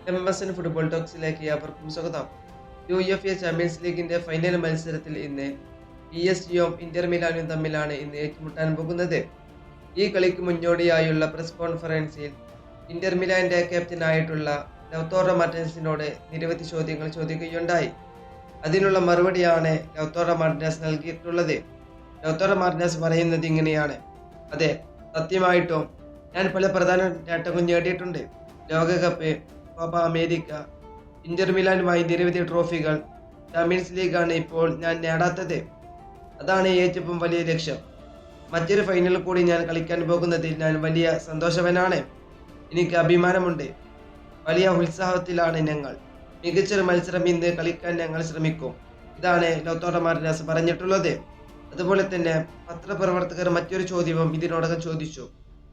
MSN football ടോക്സിലേക്ക് അവർക്കും സ്വാഗതം. UEFA champions ലീഗിന്റെ ഫൈനൽ മത്സരത്തിൽ ഇന്ന് PSG-യും ഇന്റർ മിലാനും തമ്മിലാണ് ഇന്ന് ഏറ്റുമുട്ടാൻ പോകുന്നത്. ഈ കളിക്ക് മുന്നോടിയായുള്ള പ്രസ് കോൺഫറൻസിൽ ഇന്റർ മിലാന്റെ ക്യാപ്റ്റനായിട്ടുള്ള ലൗതാരോ മാർട്ടിനസിനോട് നിരവധി ചോദ്യങ്ങൾ ചോദിക്കുകയുണ്ടായി. അതിനുള്ള മറുപടിയാണ് ലൗതാരോ മാർട്ടിനസ് നൽകിയിട്ടുള്ളത്. ലൗതാരോ മാർട്ടിനസ് പറയുന്നത് ഇങ്ങനെയാണ്: അതെ, സത്യമായിട്ടും ഞാൻ പല പ്രധാന നേട്ടങ്ങൾ നേടിയിട്ടുണ്ട്. ലോകകപ്പ്, കോപ്പ അമേരിക്ക, ഇന്റർ മിലാനുമായി നിരവധി ട്രോഫികൾ. ചാമ്പ്യൻസ് ലീഗാണ് ഇപ്പോൾ ഞാൻ നേടാത്തത്. അതാണ് ഏറ്റവും വലിയ ലക്ഷ്യം. മറ്റൊരു ഫൈനൽ കൂടി ഞാൻ കളിക്കാൻ പോകുന്നതിൽ ഞാൻ വലിയ സന്തോഷവാനാണ്. എനിക്ക് അഭിമാനമുണ്ട്. വലിയ ഉത്സാഹത്തിലാണ് ഞങ്ങൾ. മികച്ചൊരു മത്സരം ഇന്ന് കളിക്കാൻ ഞങ്ങൾ ശ്രമിക്കും. ഇതാണ് ലൗതാരോ മാർട്ടിനസ് പറഞ്ഞിട്ടുള്ളത്. അതുപോലെ തന്നെ പത്രപ്രവർത്തകർ മറ്റൊരു ചോദ്യവും ഇതിനോടകം ചോദിച്ചു: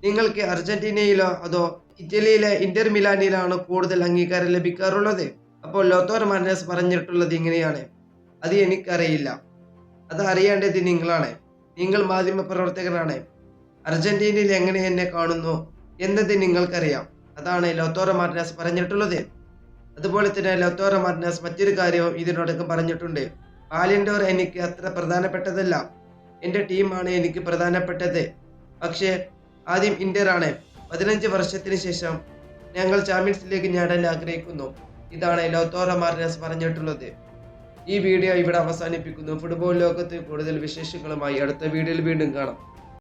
നിങ്ങൾക്ക് അർജന്റീനയിലോ അതോ ഇറ്റലിയിലെ ഇന്റർ മിലാനിലാണോ കൂടുതൽ അംഗീകാരം ലഭിക്കാറുള്ളത്? അപ്പോൾ ലൗതാരോ മാർട്ടിനസ് പറഞ്ഞിട്ടുള്ളത് ഇങ്ങനെയാണ്: അത് എനിക്കറിയില്ല. അത് അറിയേണ്ടത് നിങ്ങളാണ്. നിങ്ങൾ മാധ്യമ പ്രവർത്തകരാണ്. അർജന്റീനയിൽ എങ്ങനെ എന്നെ കാണുന്നു എന്നത് നിങ്ങൾക്കറിയാം. അതാണ് ലൗതാരോ മാർട്ടിനസ് പറഞ്ഞിട്ടുള്ളത്. അതുപോലെ തന്നെ ലൗതാരോ മാർട്ടിനസ് മറ്റൊരു കാര്യവും ഇതിനോടകം പറഞ്ഞിട്ടുണ്ട്: ബാലൻ ഡോർ എനിക്ക് അത്ര പ്രധാനപ്പെട്ടതല്ല. എൻ്റെ ടീമാണ് എനിക്ക് പ്രധാനപ്പെട്ടത്. പക്ഷേ ആദ്യം ഇന്റർ ആണ്. 15 വർഷത്തിന് ശേഷം ഞങ്ങൾ ചാമ്പ്യൻസ് ലീഗ് നേടാൻ ആഗ്രഹിക്കുന്നു. ഇതാണ് ലൗതാരോ മാർട്ടിനസ് പറഞ്ഞിട്ടുള്ളത്. ഈ വീഡിയോ ഇവിടെ അവസാനിപ്പിക്കുന്നു. ഫുട്ബോൾ ലോകത്ത് കൂടുതൽ വിശേഷങ്ങളുമായി അടുത്ത വീഡിയോയിൽ വീണ്ടും കാണാം.